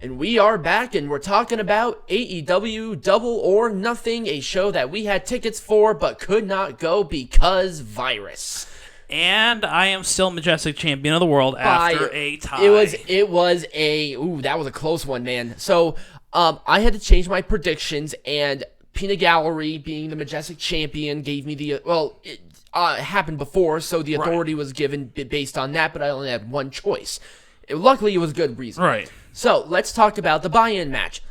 And we are back, and we're talking about AEW Double or Nothing, a show that we had tickets for but could not go because virus. And I am still Majestic Champion of the World after a tie. It was that was a close one, man. So I had to change my predictions, and Peanut Gallery, being the Majestic Champion, gave me the, it happened before, so the authority was given based on that, but I only had one choice. Luckily, it was a good reason. Right. So, let's talk about the buy-in match.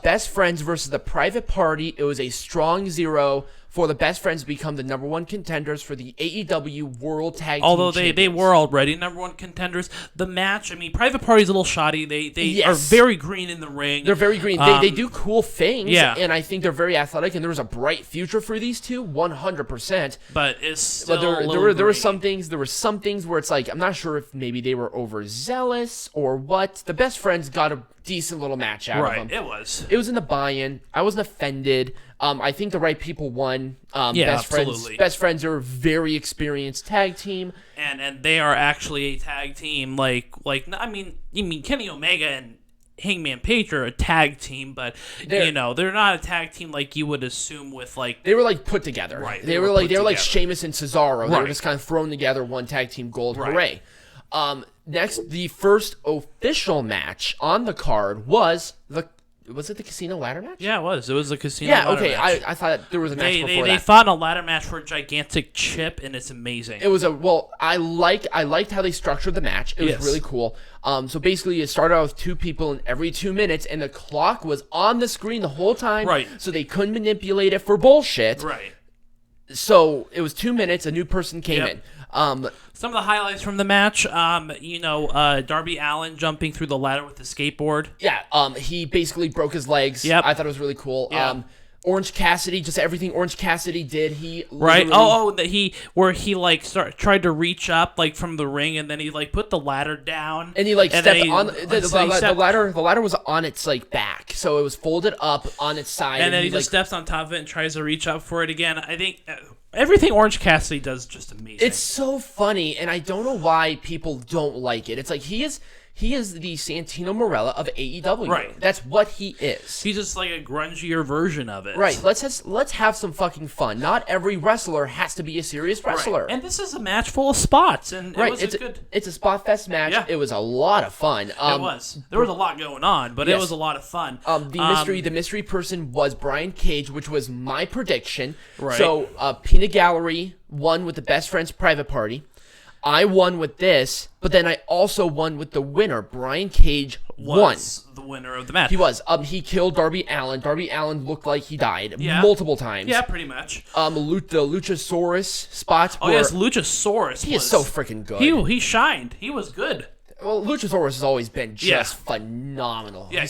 Best Friends versus the Private Party. It was a strong 0 for the Best Friends to become the #1 contenders for the AEW World Tag Team Although Champions. they were already #1 contenders. The match, I mean, Private Party's a little shoddy. They are very green in the ring. They're very green. They do cool things, and I think they're very athletic, and there was a bright future for these two, 100%. But it's still there were some things where it's like, I'm not sure if maybe they were overzealous or what. The Best Friends got a decent little match out of them. It was. It was in the buy-in. I wasn't offended. I think the right people won. Absolutely. Best Friends are a very experienced tag team, and they are actually a tag team. I mean Kenny Omega and Hangman Page are a tag team, but they're not a tag team like you would assume with like they were like put together. Right. They were like Sheamus and Cesaro. They were just kind of thrown together, one tag team gold. Right. Hooray! Next, the first official match on the card was it the casino ladder match? Yeah, it was. It was a casino ladder match. I thought there was a match before that. They fought in a ladder match for a gigantic chip, and it's amazing. It was I liked how they structured the match. It was really cool. So basically, it started out with 2 people in every 2 minutes, and the clock was on the screen the whole time. Right. So they couldn't manipulate it for bullshit. Right. So it was 2 minutes. A new person came in. Some of the highlights from the match, Darby Allin jumping through the ladder with the skateboard. Yeah, he basically broke his legs. Yep. I thought it was really cool. Yeah. Orange Cassidy, just everything Orange Cassidy did, he right. He tried to reach up like from the ring, and then he like put the ladder down, and he stepped on the ladder. The ladder was on its like back, so it was folded up on its side, and then he just steps on top of it and tries to reach up for it again. I think everything Orange Cassidy does is just amazing. It's so funny, and I don't know why people don't like it. It's like he is the Santino Marella of AEW. Right. That's what he is. He's just like a grungier version of it. Right. Let's have some fucking fun. Not every wrestler has to be a serious wrestler. Right. And this is a match full of spots, and it's a spot fest match. Yeah. It was a lot of fun. It was. There was a lot going on, but it was a lot of fun. The mystery person was Brian Cage, which was my prediction. Right. So Peanut Gallery won with the Best Friends Private Party. I won with this, but then I also won with the winner. Brian Cage won. The winner of the match. He was. He killed Darby Allin. Darby Allin looked like he died multiple times. Yeah, pretty much. The Luchasaurus spots. Oh, yes, Luchasaurus. He is so freaking good. He shined. He was good. Well, Luchasaurus has always been just phenomenal. Yeah,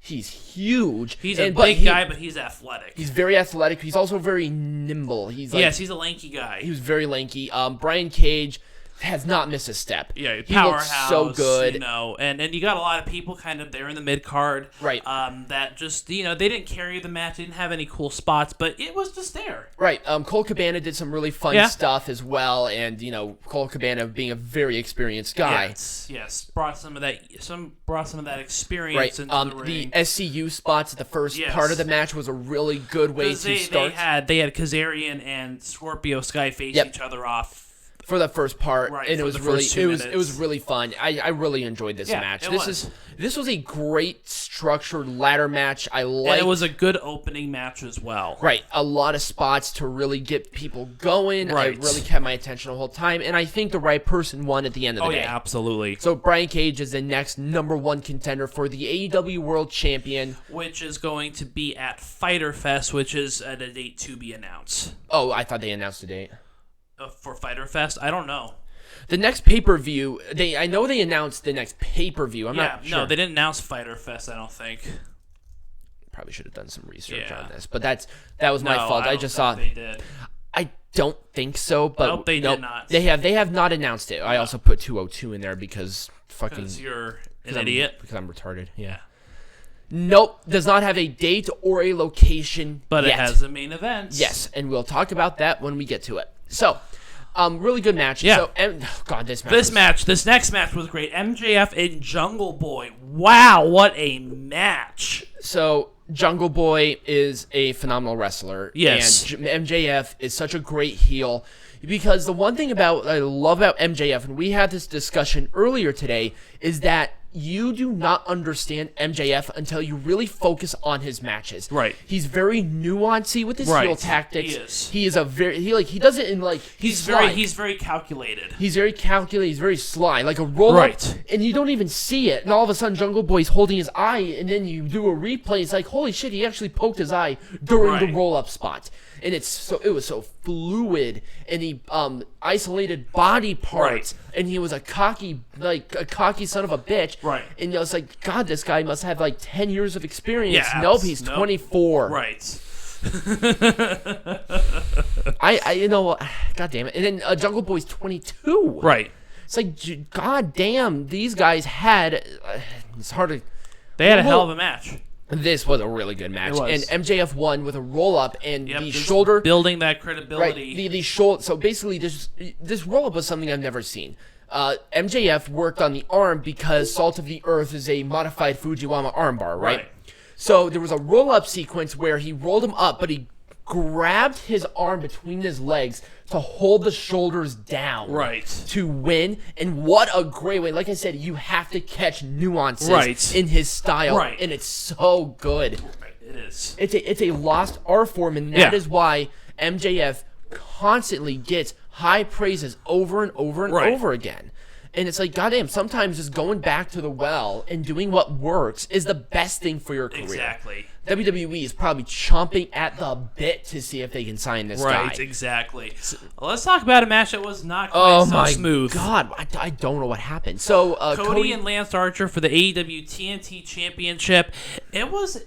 he's huge. He's a big guy, but he's athletic. He's very athletic. He's also very nimble. He's a lanky guy. He was very lanky. Brian Cage has not missed a step. Yeah, he powerhouse. Looks so good. And you got a lot of people kind of there in the mid card. Right. That just they didn't carry the match. They didn't have any cool spots, but it was just there. Right. Colt Cabana did some really fun stuff as well, and Colt Cabana being a very experienced guy. Yes. Brought some of that experience into the ring. The SCU spots at the first part of the match was a really good way to start. They had Kazarian and Scorpio Sky face each other off for the first part, and it was really fun. I really enjoyed this match. This was a great structured ladder match. And it was a good opening match as well. Right, a lot of spots to really get people going. Right. I really kept my attention the whole time, and I think the right person won at the end of the day. Oh yeah, absolutely. So Brian Cage is the next #1 contender for the AEW World Champion, which is going to be at Fyter Fest, which is at a date to be announced. Oh, I thought they announced the date. For Fyter Fest? I don't know. The next pay-per-view, I know they announced the next pay-per-view. I'm not sure. No, they didn't announce Fyter Fest, I don't think. Probably should have done some research on this, but that was my fault. I just saw they did. I don't think so, but nope, they did not. They have not announced it. I also put 202 in there because you're an idiot. Because I'm retarded. Yeah. Nope, does not have a date or a location but yet. It has a main event. Yes, and we'll talk about that when we get to it. So, Really good match. Yeah. So, this next match was great. MJF and Jungle Boy. Wow, what a match. So, Jungle Boy is a phenomenal wrestler. Yes. And MJF is such a great heel. Because the one thing I love about MJF, and we had this discussion earlier today, is that you do not understand MJF until you really focus on his matches. Right. He's very nuancy with his heel tactics. He is. He is a very he does it in like he's very calculated. He's very calculated. He's very sly, like a roll up, and you don't even see it. And all of a sudden, Jungle Boy's holding his eye, and then you do a replay. It's like, holy shit, he actually poked his eye during the roll up spot. And it was so fluid, and he isolated body parts, and he was a cocky son of a bitch. Right. And I was like, God, this guy must have like 10 years of experience. Yeah, nope, he's 24. Right. God damn it. And then Jungle Boy's 22. Right. It's like, God damn, these guys had. It's hard to. They had a hell of a match. This was a really good match, and MJF won with a roll up and the just shoulder building that credibility. Right, the shoulder. So basically, this roll up was something I've never seen. MJF worked on the arm because Salt of the Earth is a modified Fujiwara armbar, right? So there was a roll up sequence where he rolled him up, but he grabbed his arm between his legs to hold the shoulders down to win. And what a great way. Like I said, you have to catch nuances in his style, and it's so good. It is. It's a lost art form, and that is why MJF constantly gets high praises over and over and over again. And it's like, goddamn, sometimes just going back to the well and doing what works is the best thing for your career. Exactly. WWE is probably chomping at the bit to see if they can sign this guy. Right, exactly. Well, let's talk about a match that was not quite so smooth. God, I don't know what happened. So Cody and Lance Archer for the AEW TNT Championship. It was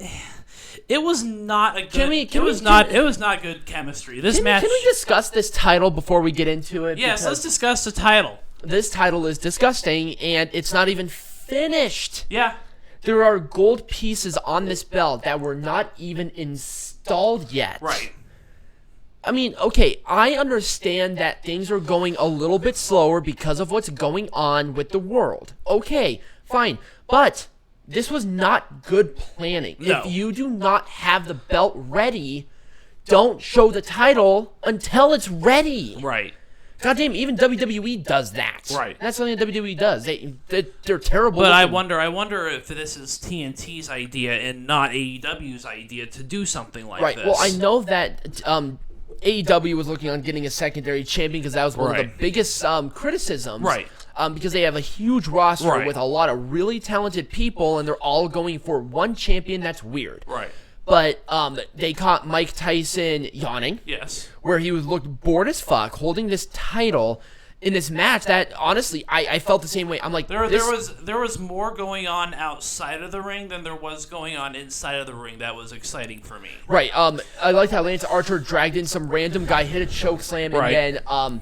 not a good. It was not good chemistry. This match. Can we discuss this title before we get into it? Yes, let's discuss the title. This title is disgusting, and it's not even finished. Yeah. There are gold pieces on this belt that were not even installed yet. Right. I mean, okay, I understand that things are going a little bit slower because of what's going on with the world. Okay, fine. But this was not good planning. No. If you do not have the belt ready, don't show the title until it's ready. Right. Goddamn, even WWE does that. Right. That's something that WWE does. They're terrible. But I wonder if this is TNT's idea and not AEW's idea to do something like this. Right. Well, I know that AEW was looking on getting a secondary champion because that was one of the biggest criticisms. Right. Because they have a huge roster with a lot of really talented people, and they're all going for one champion. That's weird. Right. But they caught Mike Tyson yawning. Yes. Where he looked bored as fuck, holding this title in this match that, honestly, I felt the same way. I'm like, there was more going on outside of the ring than there was going on inside of the ring that was exciting for me. Right. I liked how Lance Archer dragged in some random guy, hit a choke slam, and then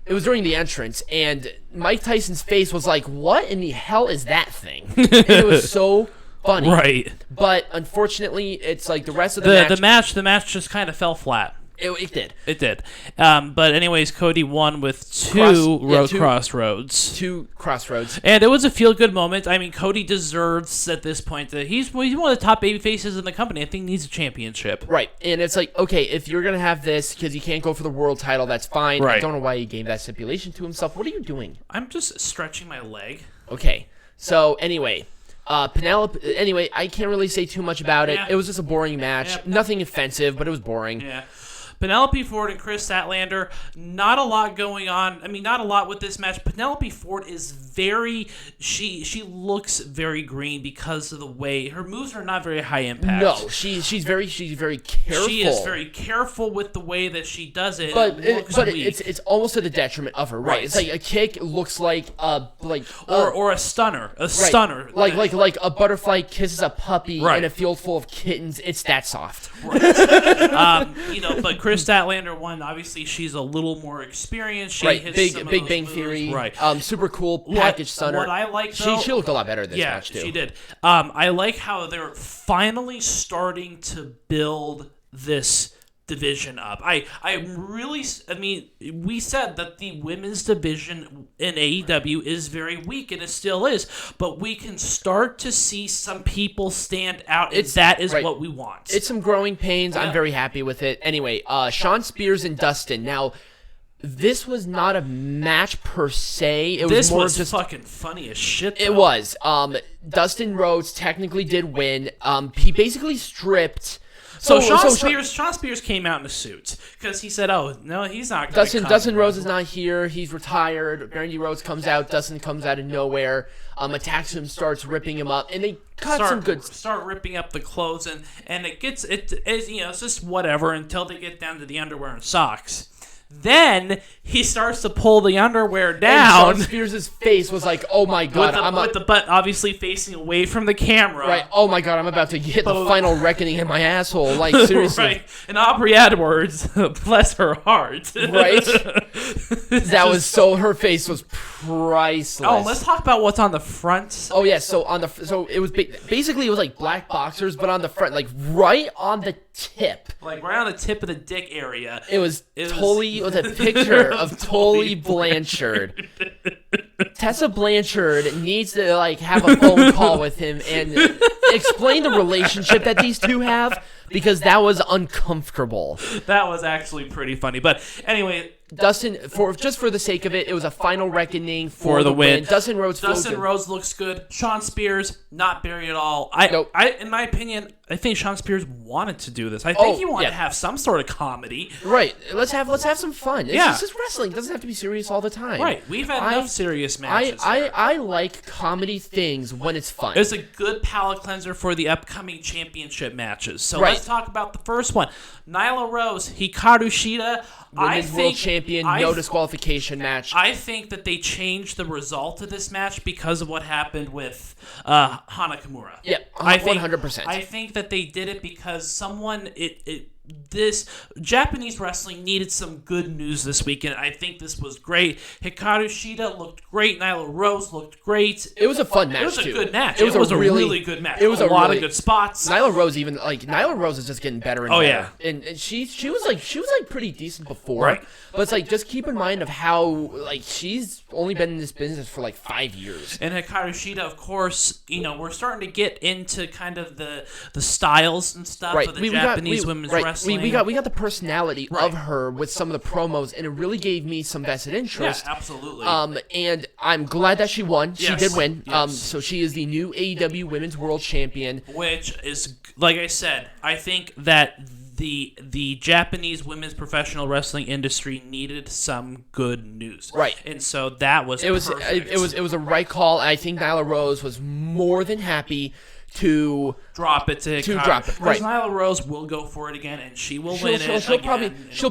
it was during the entrance, and Mike Tyson's face was like, what in the hell is that thing? And it was so funny. Right. But unfortunately, it's like the rest of the match. The match just kind of fell flat. It did. It did. But anyways, Cody won with two crossroads. Two crossroads. And it was a feel-good moment. I mean, Cody deserves at this point that he's one of the top baby faces in the company. I think he needs a championship. Right. And it's like, okay, if you're going to have this because he can't go for the world title, that's fine. Right. I don't know why he gave that stipulation to himself. What are you doing? I'm just stretching my leg. Okay. So, anyway... Penelope, anyway, I can't really say too much about it. Yeah. It was just a boring match. Yeah. Nothing offensive, but it was boring. Yeah. Penelope Ford and Kris Statlander, not a lot going on. I mean, not a lot with this match. Penelope Ford is she looks very green because of the way her moves are not very high impact. No, she's very careful. She is very careful with the way that she does it. But it's almost to the detriment of her, right? It's like a kick looks like or a stunner, stunner. Like a butterfly kisses a puppy in a field full of kittens. It's that soft. Right. But Kris Statlander won. Obviously, she's a little more experienced. She hits Big Bang Theory. Right. Super cool package stunner. What I like, though, she looked a lot better in this match too. Yeah, she did. I like how they're finally starting to build this division up. I mean, we said that the women's division in AEW is very weak, and it still is, but we can start to see some people stand out, and that is what we want. It's some growing pains. I'm very happy with it. Anyway, Shawn Spears and Dustin. Now, this was not a match per se. It was more just fucking funny as shit, though. It was. Dustin Rhodes technically did win. He basically stripped... So Shawn Spears came out in a suit because he said, "Oh no, he's not." Dustin Rhodes is not here. He's retired. Brandi Rhodes comes out. Dustin comes out of nowhere. Attacks him, starts ripping him up, and they start ripping up the clothes, and it's just whatever until they get down to the underwear and socks. Then he starts to pull the underwear down. And Shawn Spears' face was like, "Oh my god!" with the butt obviously facing away from the camera. Right. Oh my god! I'm about to hit the final reckoning in my asshole. Like seriously. Right. And Aubrey Edwards, bless her heart. Right. Her face was priceless. Oh, let's talk about what's on the front. Oh yeah. So it was basically it was like black boxers, but on the front, like right on the tip. Like right on the tip of the dick area. It was Tully with a picture of Tully Blanchard. Tessa Blanchard needs to have a phone call with him and explain the relationship that these two have, because that was uncomfortable. That was actually pretty funny. But anyway, Dustin, for the sake of it, it was a final reckoning for the win. Dustin Rhodes looks good. Shawn Spears, not buried at all. In my opinion, I think Shawn Spears wanted to do this. I think he wanted to have some sort of comedy. Right. Let's have some fun. It's just wrestling. It doesn't have to be serious all the time. Right. We've had enough serious matches. I like comedy things when it's fun. It's a good palate cleanser for the upcoming championship matches. So let's talk about the first one. Nyla Rose, Hikaru Shida. Women's World Champion, no disqualification match. I think that they changed the result of this match because of what happened with Hana Kimura. Yeah, 100%. I think that they did it because this Japanese wrestling needed some good news this weekend. I think this was great. Hikaru Shida looked great. Nyla Rose looked great. It was a fun match. It was a good match. It was a really good match. It was a lot of good spots. Nyla Rose is just getting better and better. Yeah. And she was pretty decent before. Right. But it's just keep in mind of how she's only been in this business for 5 years. And Hikaru Shida, of course, we're starting to get into kind of the styles and stuff of the Japanese women's wrestling. We got the personality of her with some of the promos, and it really gave me some vested interest. Yeah, absolutely. And I'm glad that she won. Yes. She did win. Yes. So she is the new AEW Women's World Champion. Which is, like I said, I think that the Japanese women's professional wrestling industry needed some good news. Right. And so that was perfect. It was a right call. I think Nyla Rose was more than happy to drop it to drop it. Right. Nyla Rose will go for it again, and she will win it. She'll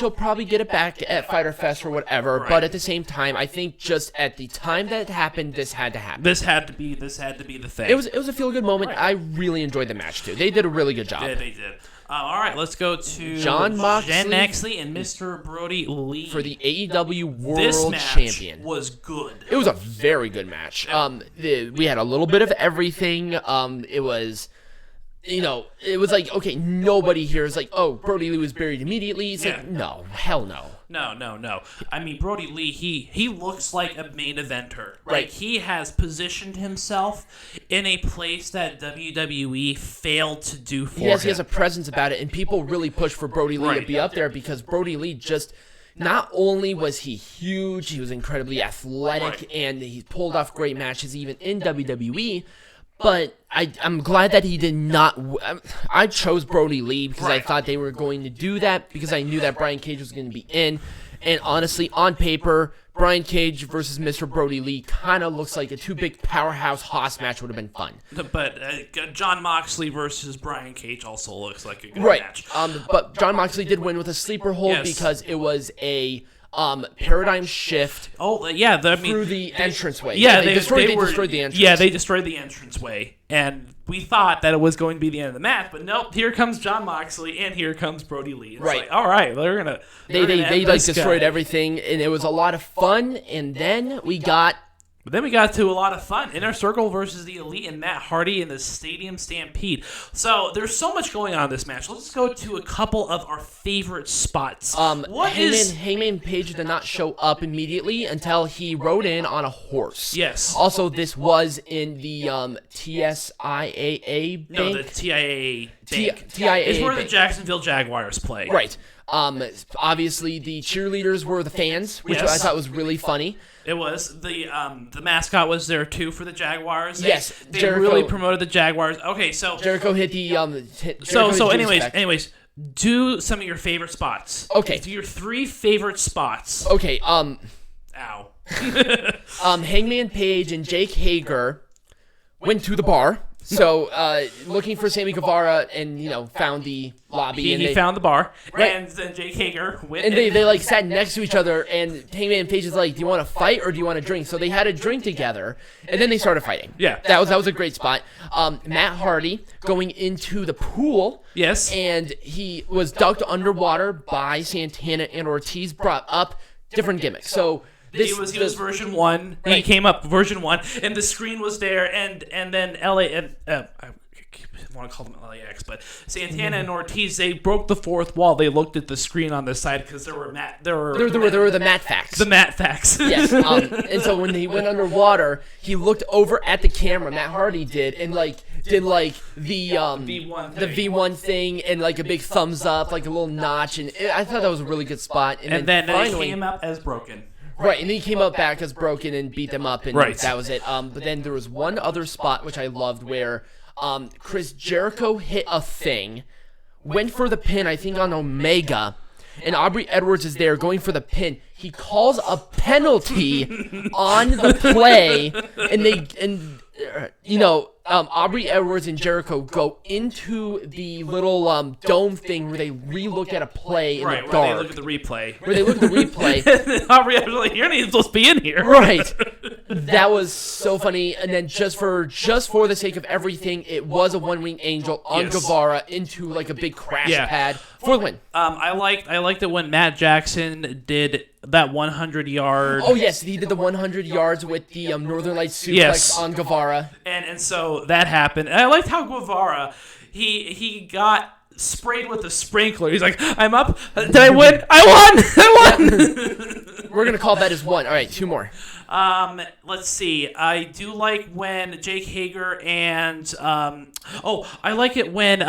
probably get it back at Fyter Fest or whatever. Right. But at the same time, I think just at the time that it happened, this had to happen. This had to be the thing. It was a feel good moment. Right. I really enjoyed the match too. They did a really good job. They did. All right, let's go to Jon Moxley and Mr. Brodie Lee for the AEW World This Champion. match was good. It was a very good match. We had a little bit of everything. It was, it was okay, nobody here is Brodie Lee was buried immediately. It's no, hell no. No. I mean, Brodie Lee, he looks like a main eventer. Right. He has positioned himself in a place that WWE failed to do for him. He has a presence about it, and people really push for Brodie Lee to be up there because Brodie Lee just... Not only was he huge, he was incredibly athletic, and he pulled off great matches even in WWE, but I'm glad that he did not... I chose Brodie Lee because I thought they were going to do that because I knew that Brian Cage was going to be in. And honestly, on paper, Brian Cage versus Mr. Brodie Lee kind of looks like a two big powerhouse Haas match would have been fun. But Jon Moxley versus Brian Cage also looks like a good match. But Jon Moxley did win with a sleeper hold because it was a... paradigm shift. Oh yeah, through the entranceway. Yeah, they destroyed the entrance. Yeah, they destroyed the entranceway, and we thought that it was going to be the end of the match, but nope. Here comes Jon Moxley, and here comes Brodie Lee. It's all right, they're gonna. They destroyed everything, and it was a lot of fun. And then we got But then we got to a lot of fun. Inner Circle versus the Elite and Matt Hardy in the Stadium Stampede. So there's so much going on in this match. Let's go to a couple of our favorite spots. Hangman Page did not show up immediately until he rode in on a horse. Yes. Also, this was in the TSIAA bank. No, the TIAA bank. TIAA It's where the bank. Jacksonville Jaguars play. Right. Obviously, the cheerleaders were the fans, which Yes. I thought was really funny. It was the mascot was there too for the Jaguars. Yes, they Jericho- really promoted the Jaguars. Okay, so Jericho hit the anyways, do some of your favorite spots. Okay. Do your 3 favorite spots. Okay, Ow. Hangman Page and Jake Hager went to the bar. So, looking for Sammy Guevara and, found the lobby. He found the bar. Right. And then Jake Hager went And they sat next to each other, and Hangman Page is like, do you want to fight or do you want to drink? So they had a drink together, and then they started fighting. Yeah. That was a great spot. Matt Hardy going into the pool. Yes. And he was ducked underwater by Santana and Ortiz, brought up different gimmicks. So... He was version 1. Right. He came up version 1, and the screen was there, and then I want to call them LAX, but Santana and Ortiz, they broke the fourth wall. They looked at the screen on the side because there were the Matt facts. The Matt facts. Yes. And so when he went underwater, he looked over at the camera. Matt Hardy did the V1 thing and like a big thumbs up, like a little notch, and I thought that was a really good spot. And then finally he came up as broken. Right, and then he came up back as broken and beat them up, and right. That was it. But then there was one other spot which I loved where Chris Jericho hit a thing, went for the pin, I think on Omega, and Aubrey Edwards is there going for the pin. He calls a penalty on the play, and Aubrey Edwards and Jericho go into the little dome thing where they re-look at a play in the dark. Where they look at the replay. And Aubrey Edwards was like, you're not even supposed to be in here. Right. That was so funny. And then just for the sake of everything, it was a one-wing angel on Guevara into like a big crash pad for the win. I liked it when Matt Jackson did that 100-yard. Oh yes, he did the 100 yards with the Northern Lights suplex on Guevara. And so that happened. And I liked how Guevara he got sprayed with a sprinkler. He's like, I'm up. Did I win? I won. We're gonna call that as one. All right, 2 more. Let's see. I do like when Jake Hager and I like it when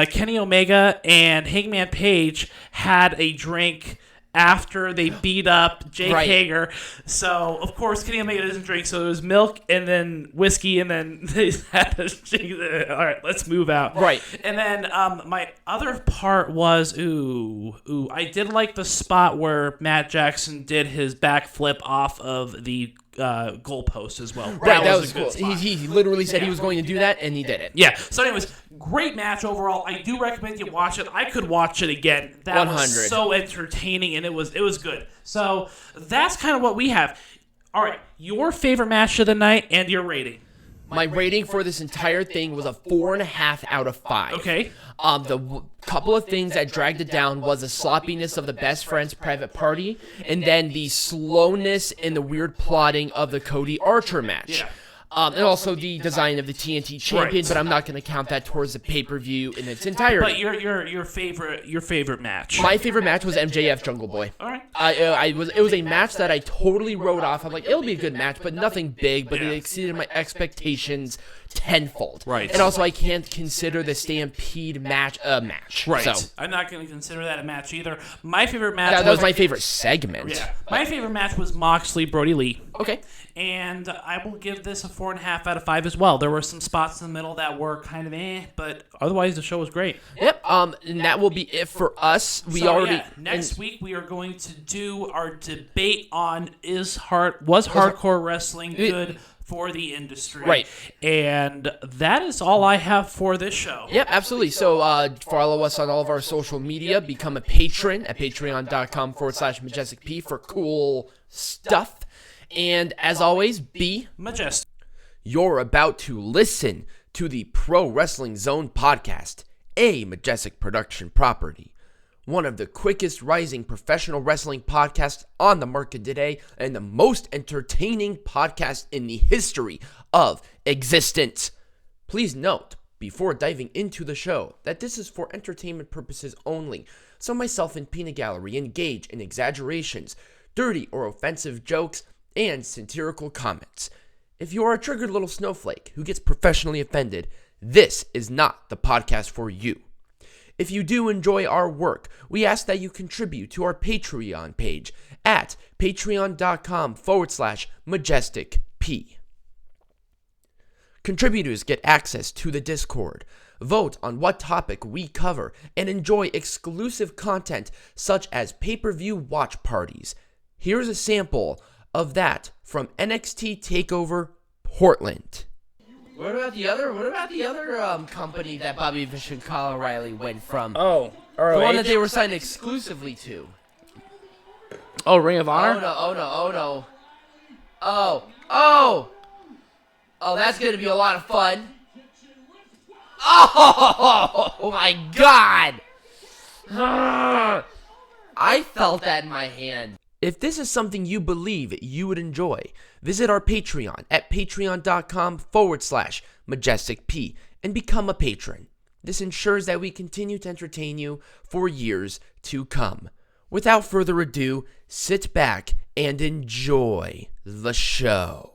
Kenny Omega and Hangman Page had a drink after they beat up Jake Hager. So, of course, Kenny Omega doesn't drink, so it was milk and then whiskey, and then they had a drink. All right, let's move out. Right. And then my other part was, I did like the spot where Matt Jackson did his backflip off of the goalpost as well. Right, that was cool. He literally said he was going to do that, and he did it. Yeah. So, anyways, great match overall. I do recommend you watch it. I could watch it again. That 100. was so entertaining, and it was good. So that's kind of what we have. All right, your favorite match of the night and your rating. My rating for this entire thing was a 4.5 out of 5. Okay. The couple of things that dragged it down was the sloppiness of the Best Friends Private Party, and then the slowness and the weird plotting of the Cody Archer match. Yeah. And also the design of the TNT champion, Right. but I'm not going to count that towards the pay-per-view in its entirety. But your favorite match. My favorite match was MJF Jungle Boy. All right. It was a match that I totally wrote off. I'm like, it'll be a good match, but nothing big. But it exceeded my expectations tenfold. Right. And also, I can't consider the Stampede match a match. Right. So I'm not going to consider that a match either. My favorite match that was my favorite segment. Yeah. My favorite match was Moxley Brodie Lee. Okay. And I will give this a 4.5 out of 5 as well. There were some spots in the middle that were kind of but otherwise the show was great. Yep. And that will be it for us. Next week we are going to do our debate on was hardcore wrestling good for the industry. Right. And that is all I have for this show. Yep, absolutely. So follow us on all of our social media. Become a patron at patreon.com/MajesticP for cool stuff. And as always, be majestic. You're about to listen to the Pro Wrestling Zone podcast, a Majestic production property. one of the quickest rising professional wrestling podcasts on the market today, and the most entertaining podcast in the history of existence. Please note, before diving into the show, that this is for entertainment purposes only, so myself and Peanut Gallery engage in exaggerations, dirty or offensive jokes, and satirical comments. If you are a triggered little snowflake who gets professionally offended, this is not the podcast for you. If you do enjoy our work, we ask that you contribute to our Patreon page at patreon.com/MajesticP. Contributors get access to the Discord, vote on what topic we cover, and enjoy exclusive content such as pay-per-view watch parties. Here's a sample of that from NXT TakeOver Portland. What about the other company that Bobby Fish and Kyle O'Reilly went from? Oh, ROH? The one that they were signed exclusively to. Oh, Ring of Honor? Oh, no. Oh, that's going to be a lot of fun. Oh, my God. I felt that in my hand. If this is something you believe you would enjoy, visit our Patreon at patreon.com/MajesticP and become a patron. This ensures that we continue to entertain you for years to come. Without further ado, sit back and enjoy the show.